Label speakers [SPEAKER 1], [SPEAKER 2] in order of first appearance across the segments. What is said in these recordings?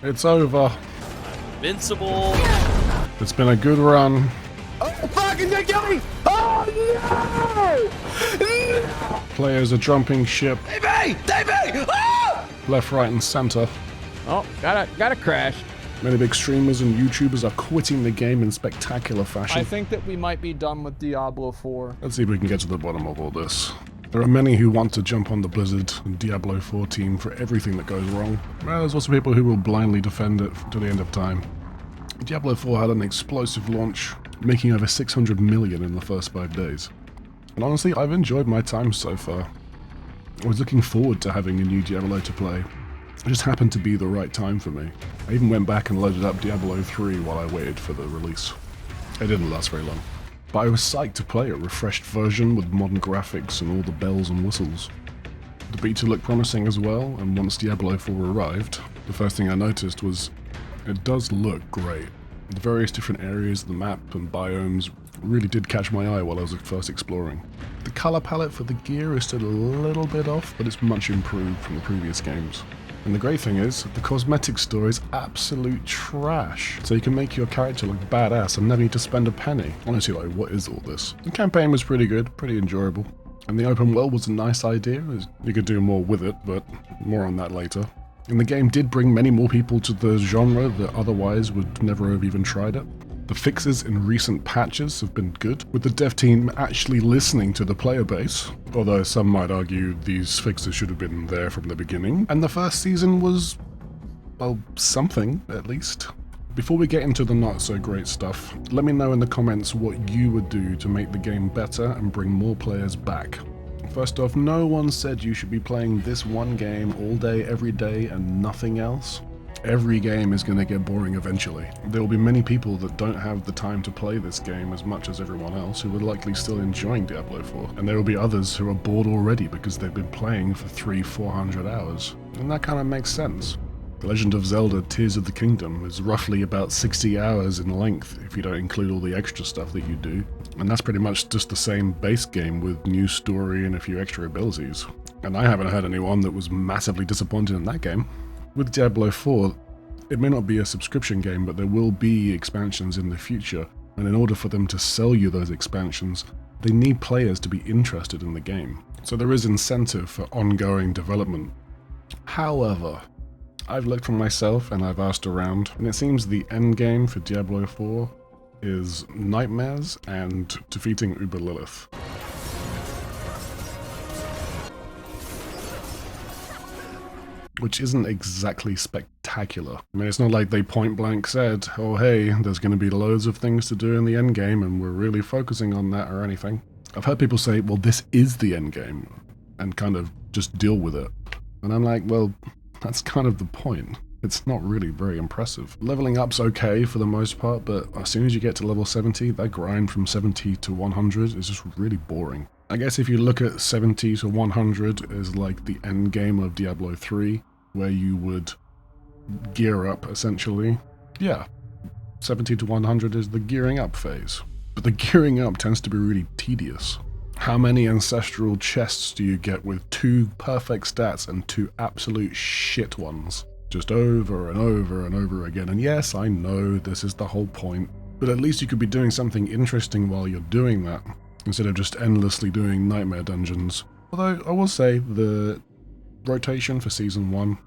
[SPEAKER 1] It's over.
[SPEAKER 2] Invincible.
[SPEAKER 1] It's been a good run.
[SPEAKER 3] Oh, fucking they killed me! Oh, no!
[SPEAKER 1] Players are jumping ship
[SPEAKER 3] Davey! Davey! Ah!
[SPEAKER 1] left, right, and center.
[SPEAKER 4] Oh, gotta crash.
[SPEAKER 1] Many big streamers and YouTubers are quitting the game in spectacular fashion.
[SPEAKER 4] I think that we might be done with Diablo 4.
[SPEAKER 1] Let's see if we can get to the bottom of all this. There are many who want to jump on the Blizzard and Diablo 4 team for everything that goes wrong. Well, there's also people who will blindly defend it to the end of time. Diablo 4 had an explosive launch, making over 600 million in the first 5 days. And honestly, I've enjoyed my time so far. I was looking forward to having a new Diablo to play. It just happened to be the right time for me. I even went back and loaded up Diablo 3 while I waited for the release. It didn't last very long. But I was psyched to play a refreshed version with modern graphics and all the bells and whistles. The beta looked promising as well, and once Diablo 4 arrived, the first thing I noticed was it does look great. The various different areas of the map and biomes really did catch my eye while I was first exploring. The color palette for the gear is still a little bit off, but it's much improved from the previous games. And the great thing is, the cosmetic store is absolute trash. So you can make your character look badass and never need to spend a penny. Honestly, like, what is all this? The campaign was pretty good, pretty enjoyable. And the open world was a nice idea. You could do more with it, but more on that later. And the game did bring many more people to the genre that otherwise would never have even tried it. The fixes in recent patches have been good, with the dev team actually listening to the player base, although some might argue these fixes should have been there from the beginning. And the first season was, well, something, at least. Before we get into the not so great stuff, let me know in the comments what you would do to make the game better and bring more players back. First off, no one said you should be playing this one game all day, every day, and nothing else. Every game is going to get boring eventually. There will be many people that don't have the time to play this game as much as everyone else who are likely still enjoying Diablo 4. And there will be others who are bored already because they've been playing for 300-400 hours. And that kind of makes sense. The Legend of Zelda Tears of the Kingdom is roughly about 60 hours in length if you don't include all the extra stuff that you do. And that's pretty much just the same base game with new story and a few extra abilities. And I haven't heard anyone that was massively disappointed in that game. With Diablo 4, it may not be a subscription game, but there will be expansions in the future, and in order for them to sell you those expansions, they need players to be interested in the game. So there is incentive for ongoing development. However, I've looked for myself and I've asked around, and it seems the end game for Diablo 4 is nightmares and defeating Uber Lilith. Which isn't exactly spectacular. I mean, it's not like they point blank said, oh hey, there's going to be loads of things to do in the end game and we're really focusing on that or anything. I've heard people say, well, this is the end game, and kind of just deal with it. And I'm like, well, that's kind of the point. It's not really very impressive. Leveling up's okay for the most part, but as soon as you get to level 70, that grind from 70 to 100 is just really boring. I guess if you look at 70 to 100 as like the end game of Diablo 3, where you would gear up essentially, yeah, 70 to 100 is the gearing up phase. But the gearing up tends to be really tedious. How many ancestral chests do you get with 2 perfect stats and 2 absolute shit ones? Just over and over and over again. And yes, I know this is the whole point, but at least you could be doing something interesting while you're doing that, instead of just endlessly doing nightmare dungeons. Although, I will say, the rotation for Season 1,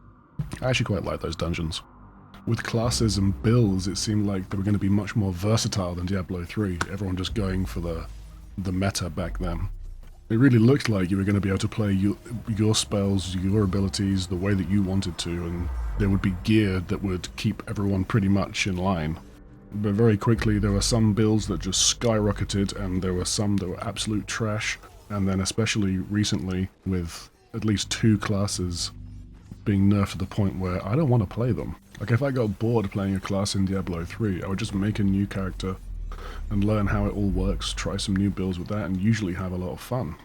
[SPEAKER 1] I actually quite like those dungeons. With classes and builds, it seemed like they were going to be much more versatile than Diablo 3, everyone just going for the meta back then. It really looked like you were going to be able to play your spells, your abilities, the way that you wanted to, and there would be gear that would keep everyone pretty much in line. But very quickly there were some builds that just skyrocketed, and there were some that were absolute trash, and then especially recently with at least 2 classes being nerfed to the point where I don't want to play them. Like if I got bored playing a class in Diablo 3, I would just make a new character and learn how it all works, try some new builds with that, and usually have a lot of fun.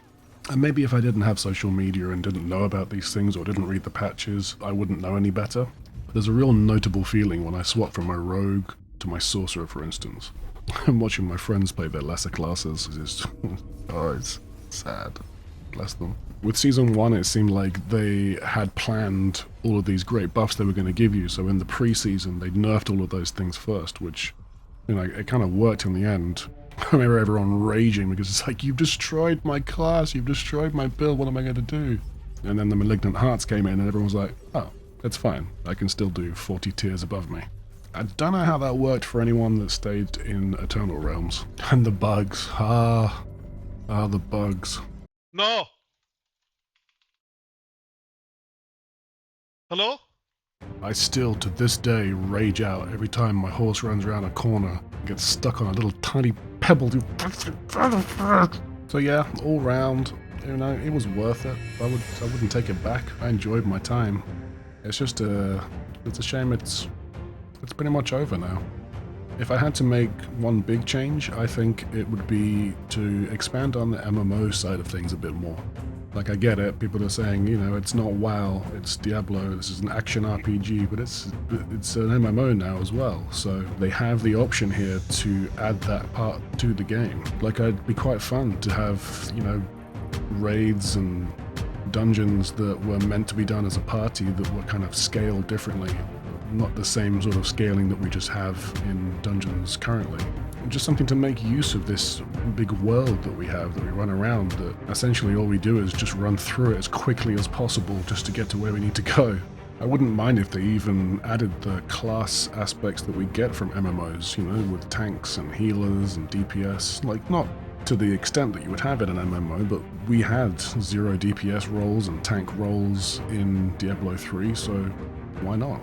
[SPEAKER 1] And maybe if I didn't have social media and didn't know about these things or didn't read the patches, I wouldn't know any better. But there's a real notable feeling when I swap from my rogue to my sorcerer, for instance. I'm watching my friends play their lesser classes. It's just, oh, it's sad. bless them. With Season 1, it seemed like they had planned all of these great buffs they were going to give you, so in the pre-season, they nerfed all of those things first, which, you know, it kind of worked in the end. I remember everyone raging because it's like, you've destroyed my class, you've destroyed my build, what am I going to do? And then the Malignant Hearts came in and everyone was like, oh, that's fine, I can still do 40 tiers above me. I don't know how that worked for anyone that stayed in Eternal Realms. And the bugs, the bugs.
[SPEAKER 5] No! Hello?
[SPEAKER 1] I still, to this day, rage out every time my horse runs around a corner and gets stuck on a little tiny pebble. So yeah, all round, you know, it was worth it. I wouldn't take it back. I enjoyed my time. It's just it's a shame it's pretty much over now. If I had to make one big change, I think it would be to expand on the MMO side of things a bit more. Like, I get it, people are saying, you know, it's not WoW, it's Diablo, this is an action RPG, but it's an MMO now as well, so they have the option here to add that part to the game. Like, it'd be quite fun to have, you know, raids and dungeons that were meant to be done as a party that were kind of scaled differently. Not the same sort of scaling that we just have in dungeons currently. Just something to make use of this big world that we have, that we run around, that essentially all we do is just run through it as quickly as possible just to get to where we need to go. I wouldn't mind if they even added the class aspects that we get from MMOs, you know, with tanks and healers and DPS, like not to the extent that you would have in an MMO, but we had 0 DPS roles and tank roles in Diablo 3, so why not?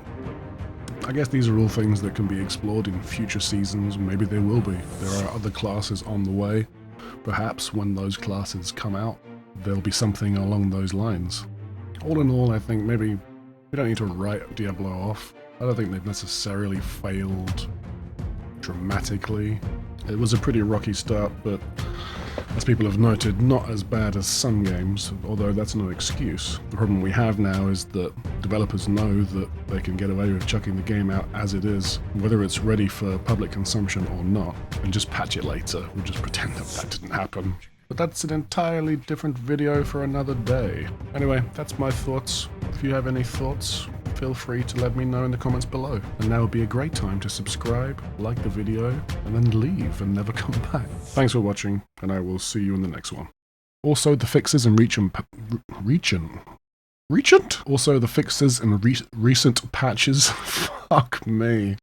[SPEAKER 1] I guess these are all things that can be explored in future seasons, maybe they will be. There are other classes on the way. Perhaps when those classes come out, there'll be something along those lines. All in all, I think maybe we don't need to write Diablo off. I don't think they've necessarily failed dramatically. It was a pretty rocky start, but as people have noted, not as bad as some games, although that's no excuse. The problem we have now is that developers know that they can get away with chucking the game out as it is, whether it's ready for public consumption or not, and just patch it later. We'll just pretend that that didn't happen. But that's an entirely different video for another day. Anyway, that's my thoughts. If you have any thoughts, feel free to let me know in the comments below. And now would be a great time to subscribe, like the video, and then leave and never come back. Thanks for watching, and I will see you in the next one. Also, the fixes and recent patches, fuck me.